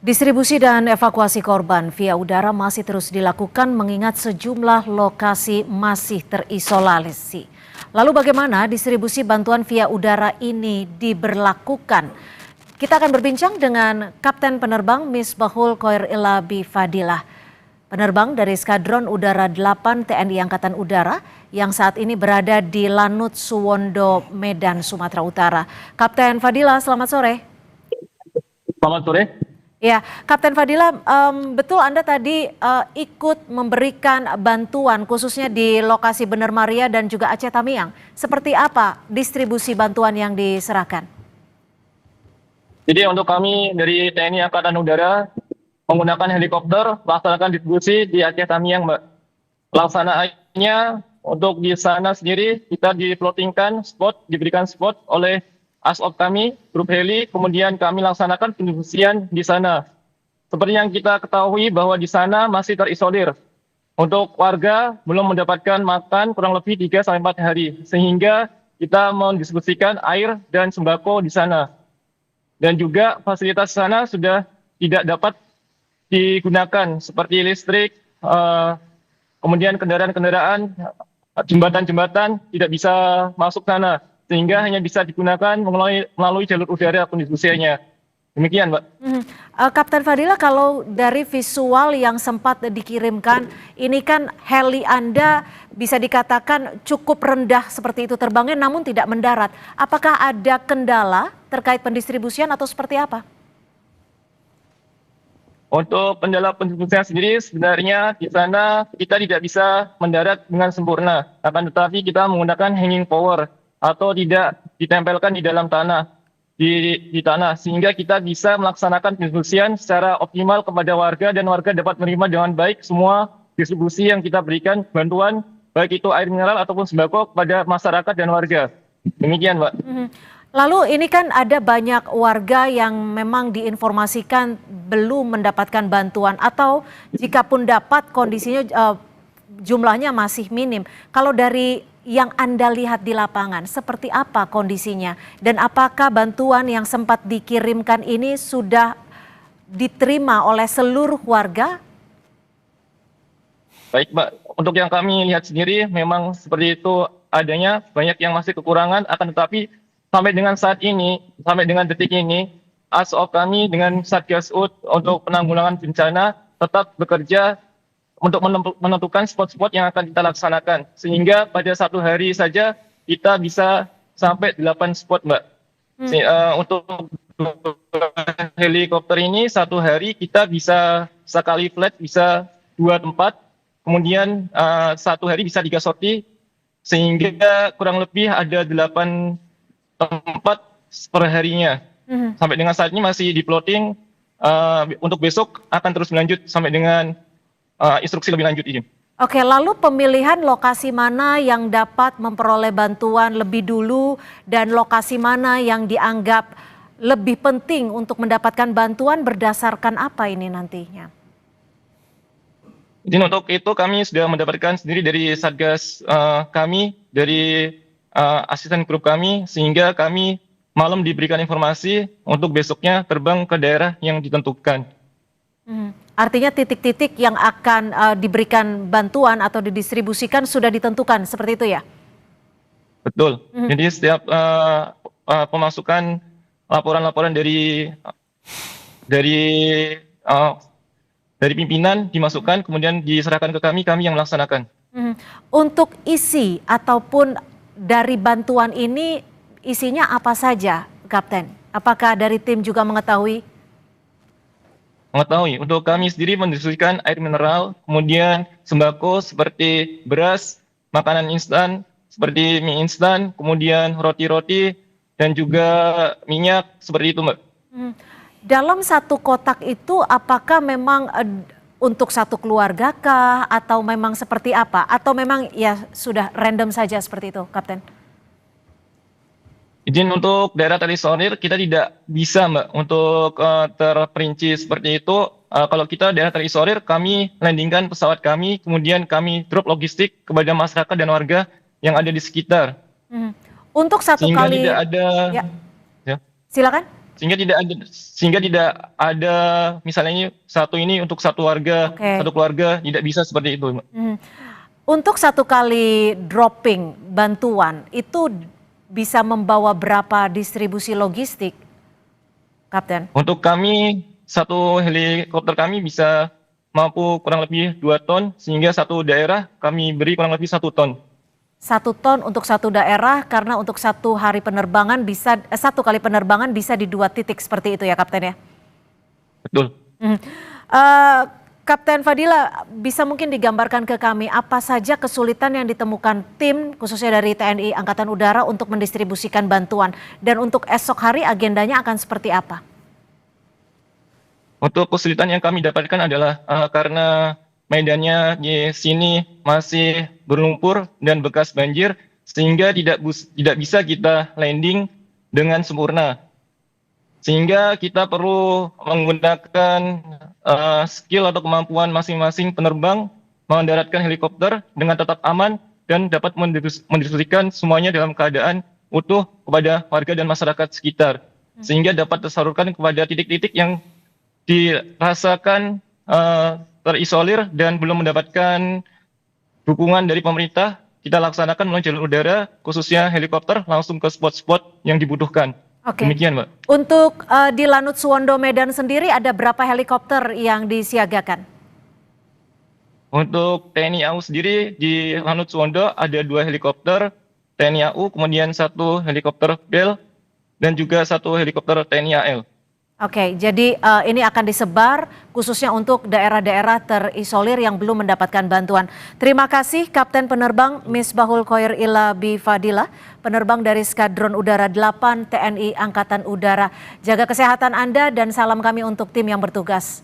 Distribusi dan evakuasi korban via udara masih terus dilakukan mengingat sejumlah lokasi masih terisolasi. Lalu bagaimana distribusi bantuan via udara ini diberlakukan? Kita akan berbincang dengan Kapten Penerbang Misbahul Khoir Ilabi Fadilah, penerbang dari Skadron Udara 8 TNI Angkatan Udara yang saat ini berada di Lanut Suwondo, Medan, Sumatera Utara. Kapten Fadilah, selamat sore. Selamat sore. Ya, Kapten Fadilah, betul Anda tadi ikut memberikan bantuan khususnya di lokasi Bener Maria dan juga Aceh Tamiang. Seperti apa distribusi bantuan yang diserahkan? Jadi untuk kami dari TNI Angkatan Udara menggunakan helikopter melaksanakan distribusi di Aceh Tamiang, Mbak. Pelaksanaannya untuk di sana sendiri kita diplotingkan spot, diberikan spot oleh ASOP kami, grup heli, kemudian kami laksanakan pendistribusian di sana. Seperti yang kita ketahui bahwa di sana masih terisolir. Untuk warga belum mendapatkan makan kurang lebih 3-4 hari, sehingga kita mendistribusikan air dan sembako di sana. Dan juga fasilitas sana sudah tidak dapat digunakan, seperti listrik, kemudian kendaraan-kendaraan, jembatan-jembatan tidak bisa masuk sana, sehingga hanya bisa digunakan melalui jalur udara pendistribusiannya. Demikian, Mbak. Kapten Fadilah, kalau dari visual yang sempat dikirimkan, ini kan heli Anda bisa dikatakan cukup rendah seperti itu terbangnya namun tidak mendarat. Apakah ada kendala terkait pendistribusian atau seperti apa? Untuk kendala pendistribusian sendiri sebenarnya di sana kita tidak bisa mendarat dengan sempurna. Akan tetapi kita menggunakan hanging power atau tidak ditempelkan di dalam tanah, di tanah, sehingga kita bisa melaksanakan distribusian secara optimal kepada warga dan warga dapat menerima dengan baik semua distribusi yang kita berikan bantuan, baik itu air mineral ataupun sembako kepada masyarakat dan warga. Demikian, Mbak. Lalu ini kan ada banyak warga yang memang diinformasikan belum mendapatkan bantuan atau jika pun dapat kondisinya jumlahnya masih minim. Kalau dari yang Anda lihat di lapangan, seperti apa kondisinya? Dan apakah bantuan yang sempat dikirimkan ini sudah diterima oleh seluruh warga? Baik, Mbak. Untuk yang kami lihat sendiri memang seperti itu adanya, banyak yang masih kekurangan, akan tetapi sampai dengan saat ini, sampai dengan detik ini, ASOP kami dengan Satgas UD untuk penanggulangan bencana tetap bekerja untuk menentukan spot-spot yang akan kita laksanakan. Sehingga pada satu hari saja kita bisa sampai 8 spot, Mbak. Untuk helikopter ini satu hari kita bisa sekali flight bisa 2 tempat, kemudian satu hari bisa 3 sorti, sehingga kurang lebih ada 8 tempat per harinya. Sampai dengan saat ini masih di-plotting, untuk besok akan terus berlanjut sampai dengan instruksi lebih lanjut ini. Oke, lalu pemilihan lokasi mana yang dapat memperoleh bantuan lebih dulu dan lokasi mana yang dianggap lebih penting untuk mendapatkan bantuan berdasarkan apa ini nantinya? Jadi untuk itu kami sudah mendapatkan sendiri dari Satgas kami, dari asisten grup kami, sehingga kami malam diberikan informasi untuk besoknya terbang ke daerah yang ditentukan. Artinya titik-titik yang akan diberikan bantuan atau didistribusikan sudah ditentukan, seperti itu ya? Betul. Jadi setiap pemasukan laporan-laporan dari pimpinan dimasukkan, kemudian diserahkan ke kami yang melaksanakan. Untuk isi ataupun dari bantuan ini isinya apa saja, Kapten? Apakah dari tim juga mengetahui? Mengetahui, untuk kami sendiri mendistribusikan air mineral, kemudian sembako seperti beras, makanan instan seperti mie instan, kemudian roti-roti, dan juga minyak, seperti itu, Mbak. Dalam satu kotak itu apakah memang untuk satu keluarga kah atau memang seperti apa? Atau memang ya sudah random saja seperti itu, Kapten? Izin untuk daerah terisolir kita tidak bisa, Mbak, untuk terperinci seperti itu. Kalau kita daerah terisolir, kami landingkan pesawat kami, kemudian kami drop logistik kepada masyarakat dan warga yang ada di sekitar. Untuk satu Sehingga kali, tidak ada. ya. Ya. Silakan. sehingga tidak ada misalnya ini untuk satu warga, Oke. satu keluarga, tidak bisa seperti itu, Mbak. Untuk satu kali dropping bantuan itu bisa membawa berapa distribusi logistik, Kapten? Untuk kami, satu helikopter kami bisa mampu kurang lebih 2 ton, sehingga satu daerah kami beri kurang lebih 1 ton. 1 ton untuk satu daerah, karena untuk satu hari penerbangan satu kali penerbangan bisa di 2 titik seperti itu ya, Kapten ya? Betul. Eh, Kapten Fadila, bisa mungkin digambarkan ke kami apa saja kesulitan yang ditemukan tim khususnya dari TNI Angkatan Udara untuk mendistribusikan bantuan, dan untuk esok hari agendanya akan seperti apa? Untuk kesulitan yang kami dapatkan adalah karena medannya di sini masih berlumpur dan bekas banjir, sehingga tidak bisa kita landing dengan sempurna. Sehingga kita perlu menggunakan skill atau kemampuan masing-masing penerbang mendaratkan helikopter dengan tetap aman dan dapat mendistribusikan semuanya dalam keadaan utuh kepada warga dan masyarakat sekitar. Sehingga dapat tersalurkan kepada titik-titik yang dirasakan terisolir dan belum mendapatkan dukungan dari pemerintah. Kita laksanakan melalui jalur udara, khususnya helikopter, langsung ke spot-spot yang dibutuhkan. Oke. Demikian, Mbak. Untuk di Lanut Suwondo Medan sendiri ada berapa helikopter yang disiagakan? Untuk TNI AU sendiri di Lanut Suwondo ada 2 helikopter TNI AU, kemudian 1 helikopter Bell, dan juga 1 helikopter TNI AL. Oke, jadi ini akan disebar khususnya untuk daerah-daerah terisolir yang belum mendapatkan bantuan. Terima kasih Kapten Penerbang Misbahul Khoir Ila Bifadila, penerbang dari Skadron Udara 8 TNI Angkatan Udara. Jaga kesehatan Anda dan salam kami untuk tim yang bertugas.